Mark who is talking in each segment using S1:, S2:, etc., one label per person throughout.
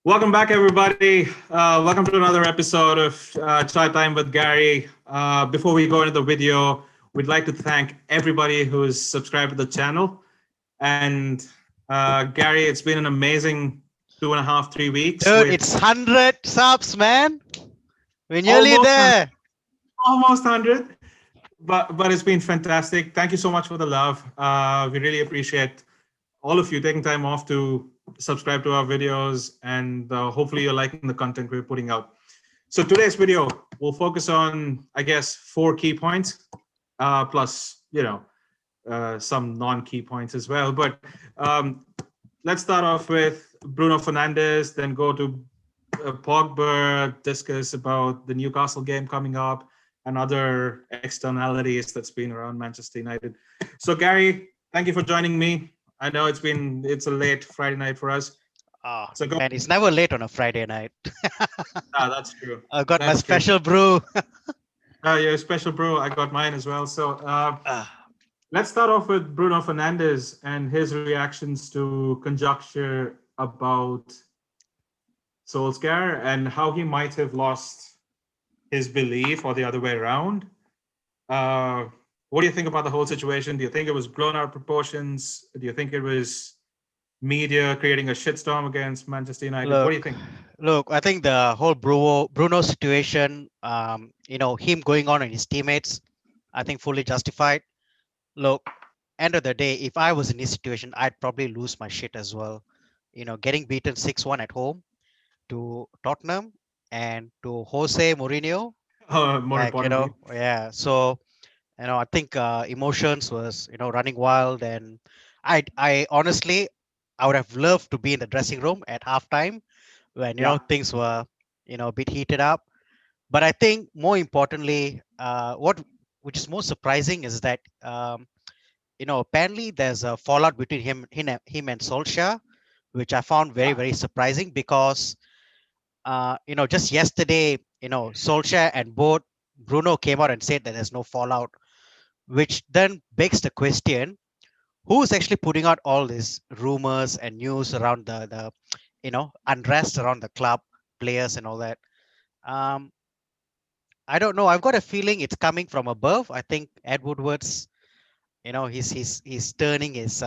S1: Welcome back, everybody. Welcome to another episode of Chai Time with Gary. Before we go into the video, we'd like to thank everybody who's subscribed to the channel. And Gary, it's been an amazing 2.5, 3 weeks
S2: Dude,
S1: with
S2: it's 100 subs, man. We're nearly
S1: almost
S2: there.
S1: almost 100. But it's been fantastic. Thank you so much for the love. We really appreciate all of you taking time off to subscribe to our videos, and hopefully you're liking the content we're putting out. So today's video will focus on, I guess, 4 key points, plus some non-key points as well. But let's start off with Bruno Fernandes, then go to Pogba, discuss about the Newcastle game coming up and other externalities that's been around Manchester United. So Gary, thank you for joining me. I know it's a late Friday night for us.
S2: Oh,
S1: So go.
S2: man, it's never late on a Friday night.
S1: That's true.
S2: I've got my
S1: That's true.
S2: special brew.
S1: Your special brew. I got mine as well. So
S2: Ah,
S1: let's start off with Bruno Fernandes and his reactions to conjecture about Solskjaer and how he might have lost his belief or the other way around. Uh, what do you think about the whole situation? Do you think it was blown out of proportions? Do you think it was media creating a shitstorm against Manchester United? What do you
S2: look,
S1: think?
S2: look, I think the whole Bruno situation, him going on and his teammates, I think fully justified. Look, end of the day, if I was in this situation, I'd probably lose my shit as well. Getting beaten 6-1 at home to Tottenham and to Jose Mourinho,
S1: More importantly,
S2: yeah. So I think emotions was running wild, and I honestly I would have loved to be in the dressing room at halftime when
S1: yeah.
S2: things were a bit heated up. But I think more importantly, what which is more surprising is that apparently there's a fallout between him and Solskjaer, which I found very
S1: Yeah.
S2: very surprising because just yesterday Solskjaer and both Bruno came out and said that there's no fallout, which then begs the question, who's actually putting out all these rumors and news around the unrest around the club, players and all that. um I don't know, I've got a feeling it's coming from above. I think Ed Woodward's, he's turning his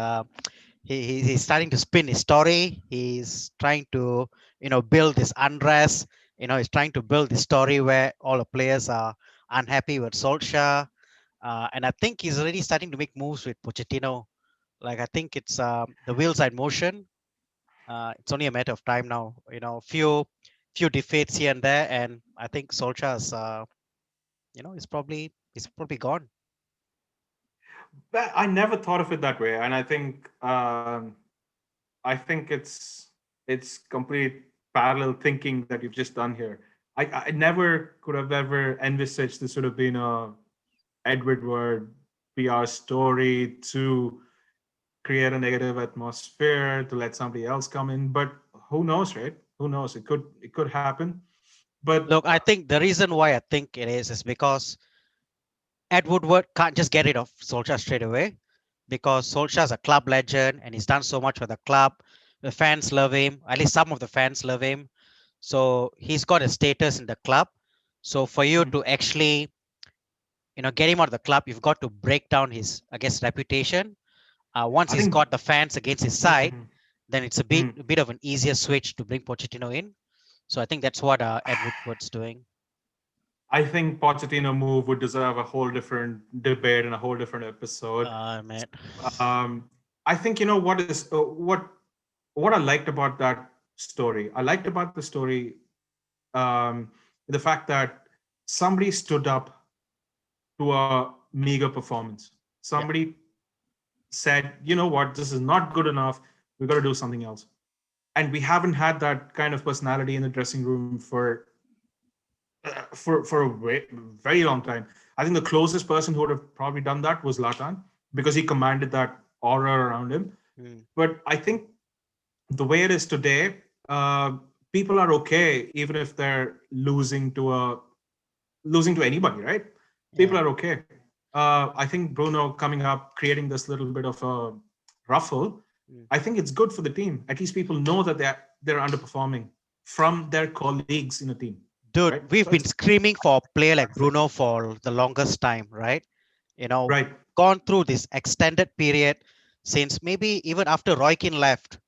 S2: he's starting to spin his story. He's trying to build this unrest. He's trying to build this story where all the players are unhappy with Solskjaer. And I think he's already starting to make moves with Pochettino. Like, I think it's the wheels are in motion. It's only a matter of time now. Few defeats here and there, and I think Solskjaer's is probably gone.
S1: But I never thought of it that way, and I think it's complete parallel thinking that you've just done here. I never could have ever envisaged this would have been a Edward Word PR story to create a negative atmosphere to let somebody else come in. But who knows, right? Who knows? It could happen. But
S2: Look, I think the reason why I think it is because Ed Woodward can't just get rid of Solskjaer straight away, because Solskjaer's a club legend and he's done so much for the club. The fans love him. At least some of the fans love him. So he's got a status in the club. So for you to actually, get him out of the club, you've got to break down his, I guess, reputation. Once
S1: I
S2: he's
S1: think
S2: got the fans against his side, then it's a bit,
S1: Mhm.
S2: a bit of an easier switch to bring Pochettino in. So I think that's what Ed Woodward's doing.
S1: I think Pochettino move would deserve a whole different debate and a whole different episode.
S2: Man.
S1: Um, I think what I liked about that story. I liked about the story um, the fact that somebody stood up to a meager performance.
S2: Yeah.
S1: Somebody said, "You know what? This is not good enough. We got to do something else." And we haven't had that kind of personality in the dressing room for a very long time. I think the closest person who would have probably done that was Latan because he commanded that aura around him.
S2: Mm.
S1: But I think the way it is today, people are okay even if they're losing to anybody, right? People
S2: Yeah.
S1: are okay. I think Bruno coming up, creating this little bit of a ruffle.
S2: Mm.
S1: I think it's good for the team. At least people know that they're underperforming. from their colleagues in a team,
S2: Dude,
S1: right? So
S2: we've been
S1: it's
S2: screaming for a player like
S1: fantastic.
S2: Bruno for the longest time, right? You know,
S1: Right.
S2: gone through this extended period since maybe even after Roy Keane left,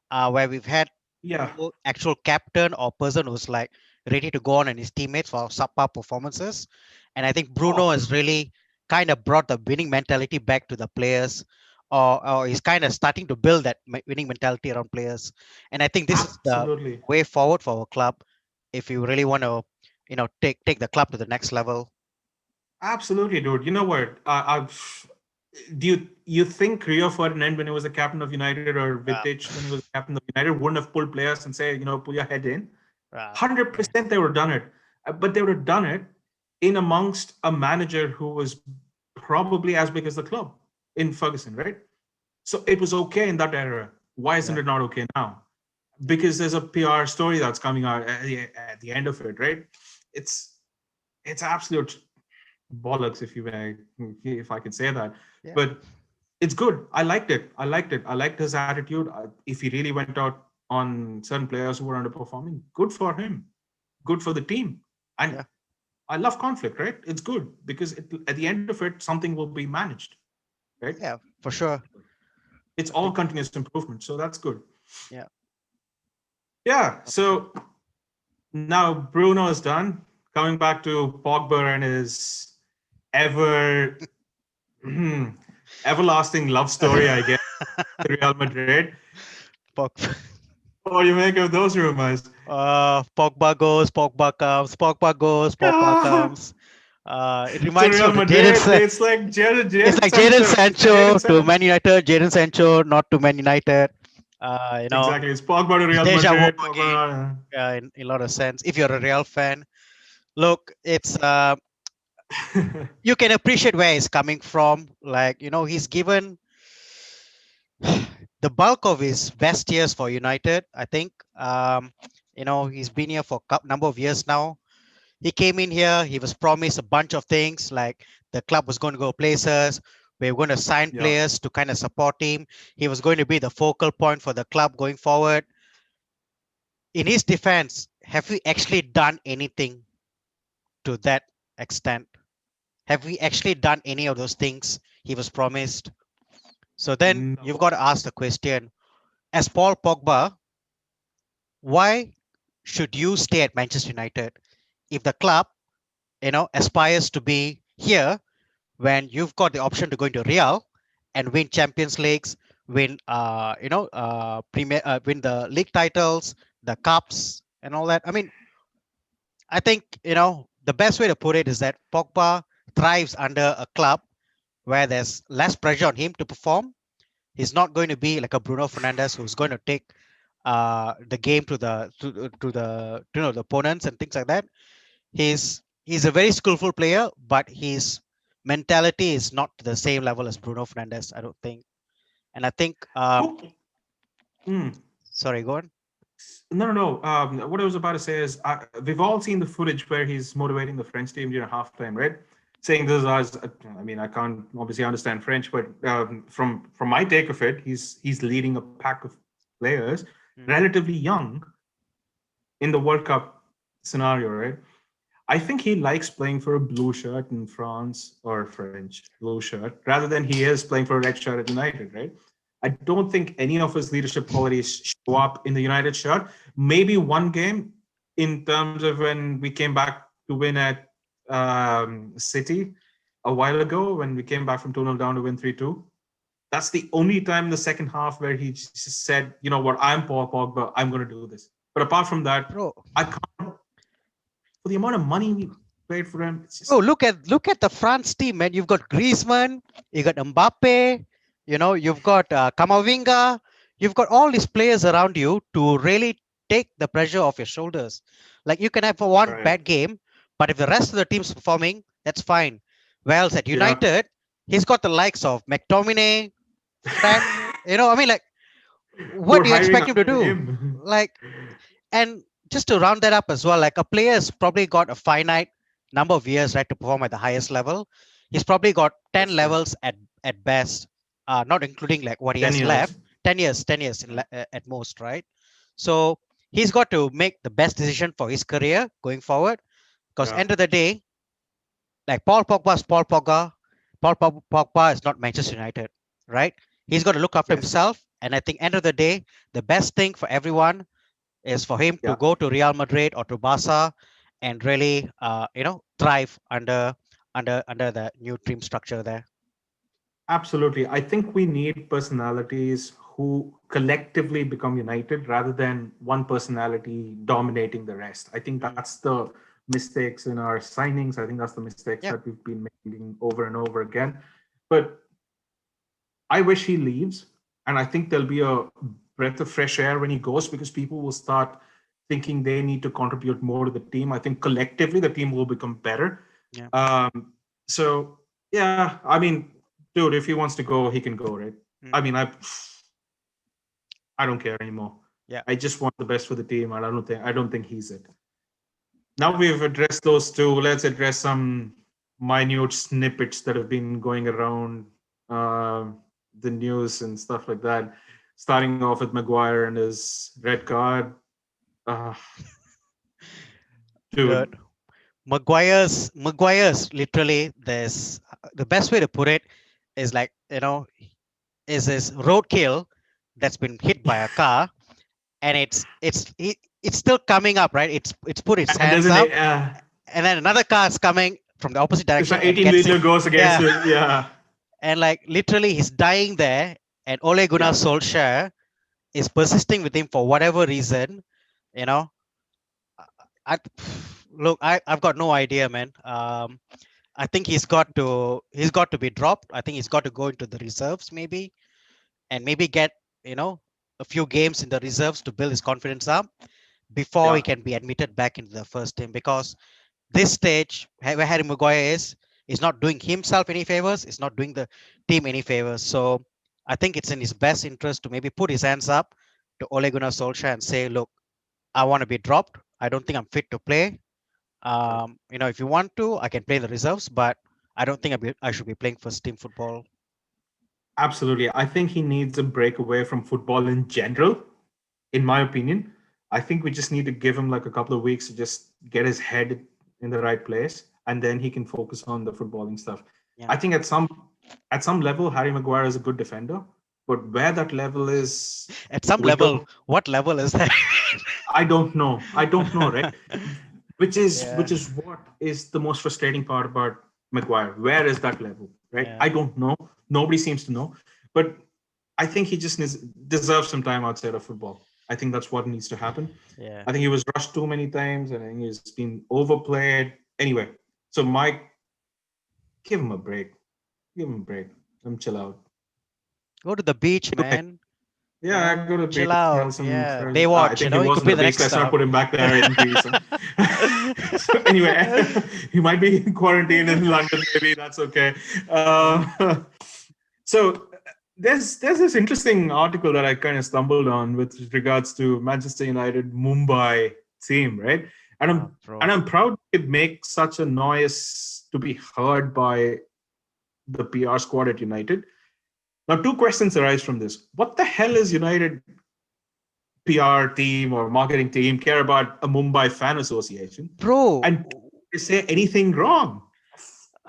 S2: where we've had
S1: Yeah.
S2: no actual captain or person who's like ready to go on and his teammates for subpar performances. And I think Bruno
S1: Oh,
S2: has really kind of brought the winning mentality back to the players, or he's kind of starting to build that winning mentality around players. And I think this is the
S1: absolutely.
S2: way forward for our club if you really want to, take the club to the next level.
S1: Absolutely, dude. You know what? Do you think Rio Ferdinand, when he was the captain of United, or
S2: Uh,
S1: Vidic, when he was the captain of United, wouldn't have pulled players and say, pull your head in?
S2: uh,
S1: 100% they would have done it. But they would have done it in amongst a manager who was probably as big as the club in Ferguson, right? So it was okay in that era. Why isn't
S2: yeah,
S1: it not okay now? Because there's a PR story that's coming out at the end of it, right? It's it's absolute bollocks, if I can say that.
S2: yeah,
S1: But it's good. I liked it. I liked it. I liked his attitude. If he really went out on certain players who were underperforming, good for him. Good for the team. And
S2: yeah,
S1: I love conflict, right? It's good because at the end of it, something will be managed, right?
S2: yeah, for sure.
S1: It's
S2: I
S1: all
S2: think,
S1: continuous improvement. So that's good.
S2: yeah,
S1: Yeah. So now Bruno is done. Coming back to Pogba and his ever everlasting love story, I guess, Real Madrid.
S2: Pog-
S1: What do you make of those rumors?
S2: Pogba goes, Pogba comes, Pogba goes, Pogba
S1: Ah,
S2: comes. It
S1: to
S2: reminds me
S1: Real
S2: of the Jadon.
S1: Madrid, it's like
S2: It's
S1: Jadon
S2: like Jadon
S1: Sancho. It's Jadon
S2: Sancho to
S1: Sancho.
S2: Man United, Jadon Sancho not to Man United.
S1: Exactly. It's Pogba to
S2: It's
S1: Real
S2: deja vu
S1: Madrid.
S2: again.
S1: Pogba.
S2: In a lot of sense. If you're a Real fan, look, it's you can appreciate where he's coming from. Like he's given the bulk of his best years for United. I think he's been here for a number of years now. He came in here, he was promised a bunch of things like the club was going to go places. We were going to sign
S1: Yeah.
S2: players to kind of support him. He was going to be the focal point for the club going forward. In his defense, have we actually done anything to that extent? Have we actually done any of those things he was promised? So then you've
S1: No.
S2: got to ask the question, as Paul Pogba, why should you stay at Manchester United if the club, aspires to be here when you've got the option to go into Real and win Champions Leagues, win Premier, win the league titles, the cups, and all that. I mean, I think the best way to put it is that Pogba thrives under a club where there's less pressure on him to perform. He's not going to be like a Bruno Fernandes who's going to take the game to the opponents and things like that. He's a very skillful player, but his mentality is not to the same level as Bruno Fernandes, I don't think. And I think,
S1: Who? Hmm.
S2: sorry, go on.
S1: No, no, no. What I was about to say is, we've all seen the footage where he's motivating the French team during halftime, right? Saying this as, I mean, I can't obviously understand French, but from my take of it, he's leading a pack of players,
S2: Mm.
S1: relatively young, in the World Cup scenario, right? I think he likes playing for a blue shirt in France, or French blue shirt, rather than he is playing for a red shirt at United, right? I don't think any of his leadership qualities show up in the United shirt. Maybe one game in terms of when we came back to win at City a while ago, when we came back from 2-0 down to win 3-2. That's the only time in the second half where he just said, you know what, I'm Paul Pogba, I'm going to do this. But apart from that,
S2: Bro,
S1: I can't, for the amount of money we paid for him, it's
S2: bro,
S1: just
S2: look at the France team, man. You've got Griezmann, you got Mbappe, you've got Kamavinga, you've got all these players around you to really take the pressure off your shoulders. Like you can have one
S1: right.
S2: bad game, but if the rest of the team's performing, that's fine. Whereas at
S1: Yeah.
S2: United, he's got the likes of McTominay, Fred. I mean, like, what
S1: We're
S2: do you
S1: hiring
S2: expect him to
S1: under
S2: do?
S1: him.
S2: Like, and just to round that up as well, like a player has probably got a finite number of years, right, to perform at the highest level. He's probably got 10
S1: That's true.
S2: levels at best, not including like what he
S1: 10
S2: has left.
S1: years.
S2: 10 years, 10 years at most, right? So he's got to make the best decision for his career going forward. Because
S1: Yeah.
S2: end of the day, like Paul Pogba is Paul Pogba. Pogba is not Manchester United, right? He's got to look after
S1: Yes.
S2: himself. And I think end of the day, the best thing for everyone is for him to
S1: Yeah.
S2: go to Real Madrid or to Barca and really, thrive under the new team structure there.
S1: Absolutely. I think we need personalities who collectively become united rather than one personality dominating the rest. I think
S2: Mm.
S1: that's the mistakes in our signings. I think that's the mistakes
S2: Yeah,
S1: that we've been making over and over again. But I wish he leaves. And I think there'll be a breath of fresh air when he goes because people will start thinking they need to contribute more to the team. I think collectively the team will become better.
S2: yeah,
S1: So yeah, I mean, dude, if he wants to go, he can go, right? I
S2: mm,
S1: mean, I don't care anymore.
S2: yeah.
S1: I just want the best for the team, and I don't think he's it. Now we've addressed those two. Let's address some minute snippets that have been going around the news and stuff like that. Starting off with Maguire and his red card. Uh,
S2: The
S1: Dude,
S2: Maguire's literally the best way to put it is like, is this roadkill that's been hit by a car, and it's still coming up, right? It's put its
S1: and
S2: hands
S1: doesn't
S2: up,
S1: it?
S2: and then another car is coming from the opposite
S1: It's
S2: direction
S1: an
S2: and
S1: 18
S2: gets it.
S1: wheeler goes against
S2: Yeah,
S1: it. Yeah,
S2: and like literally he's dying there, and Ole Gunnar
S1: yeah.
S2: Solskjaer is persisting with him for whatever reason. You know, I look, I've got no idea, man. I think he's got to be dropped. I think he's got to go into the reserves maybe, and maybe get, you know a few games in the reserves to build his confidence up before he
S1: Yeah,
S2: can be admitted back into the first team. Because this stage where Harry Maguire is not doing himself any favors. It's not doing the team any favors. So I think it's in his best interest to maybe put his hands up to Ole Gunnar Solskjaer and say, look, I want to be dropped. I don't think I'm fit to play. If you want to, I can play in the reserves, but I don't think I should be playing first team football.
S1: absolutely. I think he needs a break away from football in general, in my opinion. I think we just need to give him like a couple of weeks to just get his head in the right place, and then he can focus on the footballing stuff.
S2: Yeah.
S1: I think at some level, Harry Maguire is a good defender, but where that level is,
S2: At some
S1: we
S2: level,
S1: don't.
S2: what level is that?
S1: I don't know. I don't know, right? Which is
S2: Yeah.
S1: which is what is the most frustrating part about Maguire. Where is that level, right?
S2: Yeah.
S1: I don't know. Nobody seems to know, but I think he just deserves some time outside of football. I think that's what needs to happen.
S2: Yeah.
S1: I think he was rushed too many times, and I think he's been overplayed. Anyway, so Mike, give him a break. Give him a break. Let him chill out.
S2: Go to the beach,
S1: Go back.
S2: man.
S1: Yeah, go to the
S2: Chill
S1: beach, smell
S2: out.
S1: some
S2: Yeah.
S1: fresh. I
S2: Baywatch,
S1: think he
S2: he
S1: was
S2: could
S1: on
S2: be
S1: the
S2: the
S1: beach.
S2: next
S1: Let's not
S2: stop.
S1: put him back there in Greece. So anyway, he might be in quarantine in London. Maybe that's okay. So there's this interesting article that I kind of stumbled on with regards to Manchester United Mumbai team, right? And
S2: Oh,
S1: I'm and
S2: bro.
S1: I'm proud it makes such a noise to be heard by the PR squad at United. Now, two questions arise from this. What the hell is United PR team or marketing team care about a Mumbai fan association?
S2: Bro,
S1: And they say anything wrong?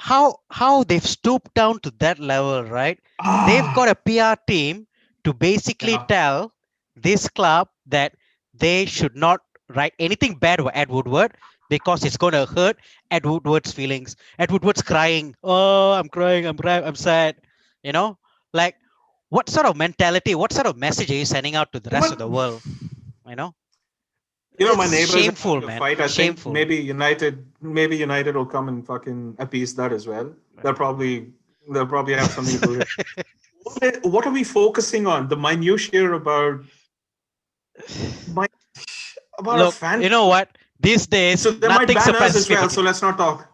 S2: how they've stooped down to that level, right? They've got
S1: Ah,
S2: a PR team to basically
S1: yeah.
S2: tell this club that they should not write anything bad about Ed Woodward because it's going to hurt Ed Woodward's feelings. Ed Woodward's crying. Oh, I'm crying. I'm crying. I'm sad. You know, like what sort of mentality, what sort of message are you sending out to the rest of the world? You know,
S1: My
S2: it's
S1: neighbors are
S2: shameful,
S1: having a
S2: man.
S1: fight. I think
S2: Shameful.
S1: maybe United will come and fucking appease that as well. They'll probably have something to do with it. What are we focusing on? The minutiae my, about a
S2: Look,
S1: fan.
S2: you know what? These days,
S1: So they might
S2: nothing
S1: ban us
S2: surprises
S1: as
S2: me
S1: well.
S2: about
S1: So
S2: you.
S1: let's not talk.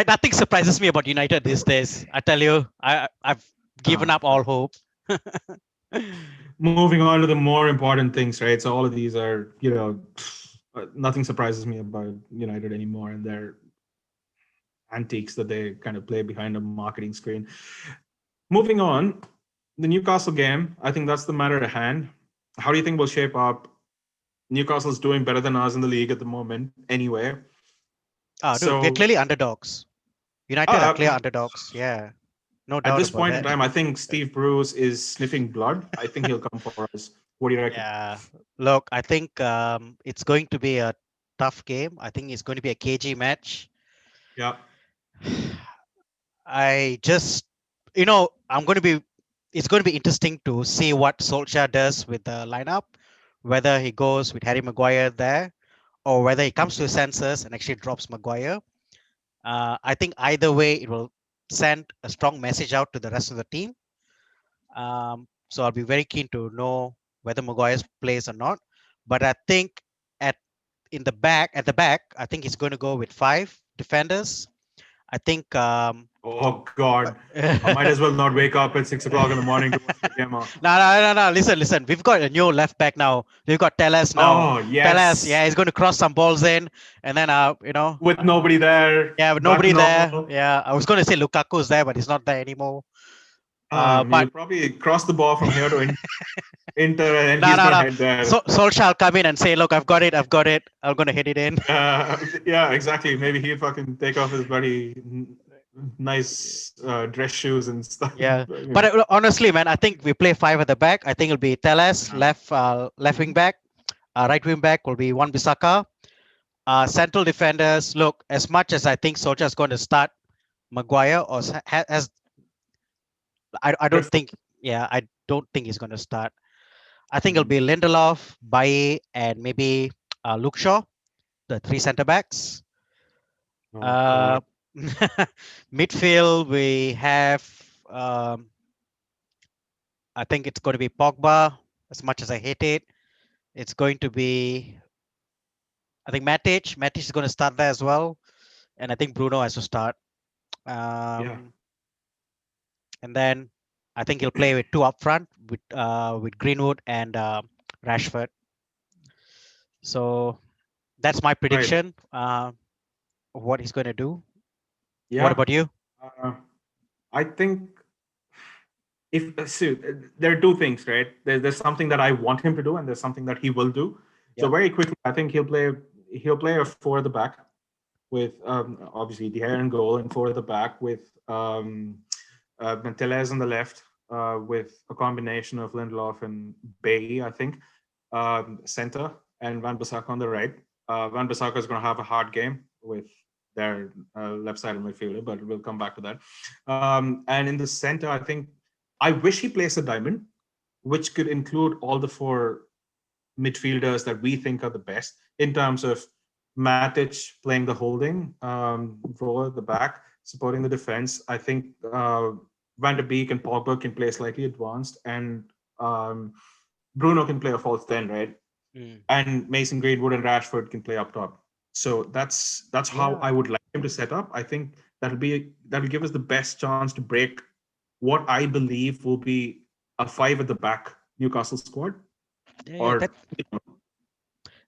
S2: Nothing surprises me about United these days. I tell you, I've given up all hope.
S1: Moving on to the more important things, right? So all of these are, nothing surprises me about United anymore and their antiques that they kind of play behind a marketing screen. Moving on, the Newcastle game, I think that's the matter at hand. How do you think will shape up? Newcastle's doing better than us in the league at the moment anyway.
S2: Dude, we're
S1: So
S2: clearly underdogs. United are clear underdogs. Yeah, no
S1: at
S2: doubt
S1: this
S2: about
S1: point in
S2: that.
S1: time, I think Steve Bruce is sniffing blood. I think he'll come for us. What do you reckon?
S2: Yeah, look, I think it's going to be a tough game. I think it's going to be a cagey match.
S1: Yeah.
S2: I just, I'm going to be. It's going to be interesting to see what Solskjaer does with the lineup, whether he goes with Harry Maguire there, or whether he comes to his senses and actually drops Maguire. I think either way, it will send a strong message out to the rest of the team. So I'll be very keen to know whether Maguire plays or not. But I think at at the back, I think he's going to go with 5 defenders. I think.
S1: Oh God, I might as well not wake up at 6 o'clock in the morning to watch the game.
S2: No. Listen. We've got a new left back now. We've got Telles now.
S1: Oh
S2: Telles, yeah,
S1: yes,
S2: he's going to cross some balls in, and then
S1: with nobody there,
S2: yeah, with
S1: but
S2: nobody there.
S1: no.
S2: Yeah, I was going to say Lukaku's there, but he's not there anymore. But
S1: He'll probably cross the ball from here to Inter, and
S2: no,
S1: he's
S2: no,
S1: gonna
S2: no.
S1: head there.
S2: Solskjaer will come in and say, "Look, I've got it. I'm going to hit it in."
S1: Yeah, exactly. Maybe he'll fucking take off his bloody nice dress shoes and stuff.
S2: Yeah, but honestly, man, I think we play 5 at the back. I think it'll be Telles left wing back, right wing back will be Wan-Bissaka. Central defenders. Look, as much as I think Solskjaer is going to start Maguire, or has I don't think. Yeah, I don't think he's going to start. I think it'll be Lindelof, Baye, and maybe Luke Shaw, the 3 centre backs.
S1: Oh,
S2: Uh,
S1: God.
S2: midfield, we have. I think it's going to be Pogba. As much as I hate it, it's going to be. I think Matic. Matic is going to start there as well, and I think Bruno has to start.
S1: Yeah.
S2: And then I think he'll play with 2 up front with Greenwood and Rashford. So that's my
S1: Right.
S2: prediction of what he's going to do. What
S1: Yeah.
S2: about you?
S1: I think if there are two things, right? There's something that I want him to do, and there's something that he will do. So
S2: Yep.
S1: very quickly, I think he'll play a 4 at the back with obviously De Gea in goal, and 4 at the back with Telles on the left, with a combination of Lindelof and Bailly, I think, center, and Wan-Bissaka on the right. Wan-Bissaka is going to have a hard game with their left side midfielder, but we'll come back to that. And in the center, I wish he plays a diamond, which could include all the 4 midfielders that we think are the best in terms of Matic playing the holding role at the back, supporting the defense. I think Van der Beek and Pogba can play slightly advanced, and Bruno can play a false 10, right? And Mason Greenwood and Rashford can play up top. So that's how I would like him to set up. I think that'll give us the best chance to break what I believe will be a 5 at the back Newcastle squad.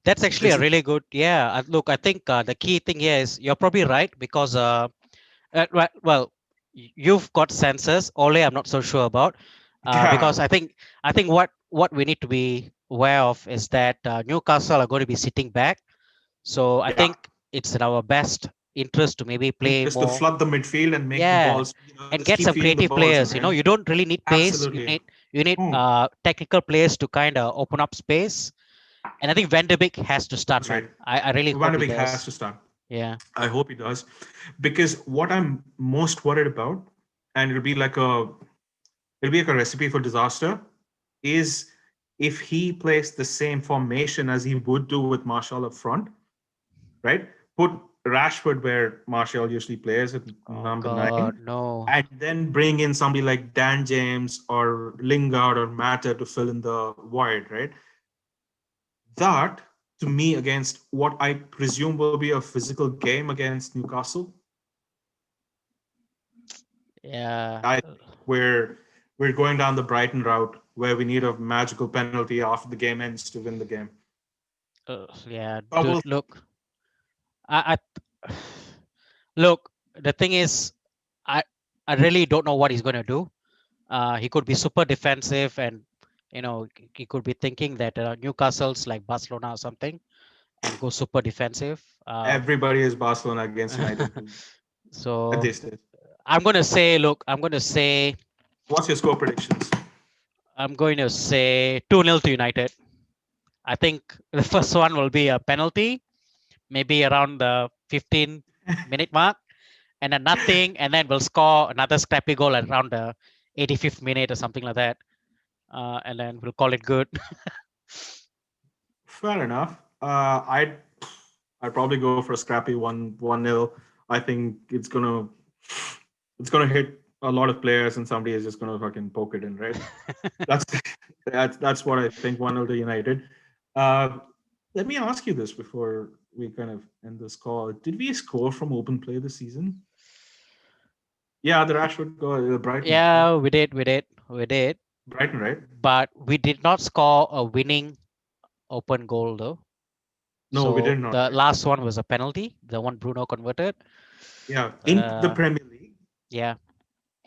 S2: That's actually a really good. Yeah, look, I think the key thing here is you're probably right because well, you've got sensors. Ole, I'm not so sure about because I think what we need to be aware of is that Newcastle are going to be sitting back. So I think it's in our best interest to maybe play
S1: just
S2: more.
S1: to flood the midfield and make the balls,
S2: and get some creative players. You don't really need pace.
S1: Absolutely.
S2: You need technical players to kind of open up space. And I think Van der Beek has to start.
S1: That's right.
S2: I really
S1: Van der
S2: hope he
S1: Beek
S2: does.
S1: has to start.
S2: Yeah.
S1: I hope he does, because what I'm most worried about, and it'll be like a recipe for disaster, is if he plays the same formation as he would do with Martial up front, right? Put Rashford where Martial usually plays at number 9,
S2: no.
S1: and then bring in somebody like Dan James or Lingard or Mata to fill in the void, right? That, to me, against what I presume will be a physical game against Newcastle.
S2: Yeah.
S1: We're going down the Brighton route where we need a magical penalty after the game ends to win the game.
S2: Yeah, dude, look. Look, the thing is, I really don't know what he's going to do. He could be super defensive and He could be thinking that Newcastle's like Barcelona or something and go super defensive.
S1: Everybody is Barcelona against United at
S2: So
S1: this stage.
S2: I'm going to say, look, I'm going to say,
S1: What's your score predictions?
S2: 2-0 to United. I think the first one will be a penalty, maybe around the 15-minute mark, and then nothing, and then we'll score another scrappy goal at around the 85th minute or something like that, and then we'll call it good.
S1: Fair enough. I'd probably go for a scrappy 1-0. I think it's gonna hit a lot of players, and somebody is just gonna fucking poke it in, right? That's that's what I think. 1-0 to United. Uh, Let me ask you this before we kind of end this call. Did we score from open play this season? Yeah, the Rashford goal, Brighton.
S2: Yeah, we did,
S1: Brighton, right?
S2: but we did not score a winning open goal though.
S1: No, we
S2: So
S1: did not.
S2: the
S1: Right?
S2: last one was a penalty, the one Bruno converted.
S1: Yeah, in the
S2: Uh,
S1: Premier League,
S2: yeah,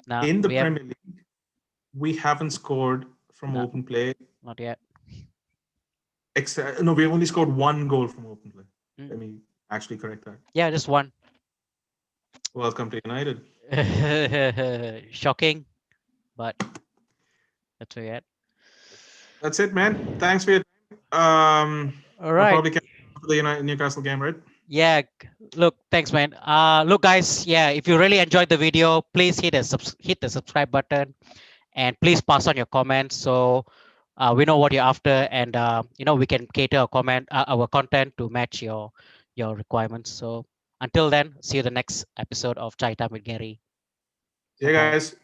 S2: nah,
S1: in the
S2: we have
S1: Premier League, we haven't scored from
S2: nah,
S1: open play.
S2: not yet.
S1: No, we only scored one goal from open play.
S2: Mm.
S1: Let me actually correct that.
S2: Yeah, just one.
S1: Welcome to United.
S2: Shocking, but that's what we had.
S1: That's it, man. Thanks for your time.
S2: All
S1: I'll
S2: right.
S1: probably catch you after the Newcastle game, right?
S2: Yeah. Look, thanks, man. Look, guys. Yeah, if you really enjoyed the video, please hit the subscribe button, and please pass on your comments so we know what you're after, and we can cater our content to match your requirements. So until then, see you the next episode of Chai Time with Gary.
S1: See
S2: Bye
S1: you
S2: bye.
S1: guys.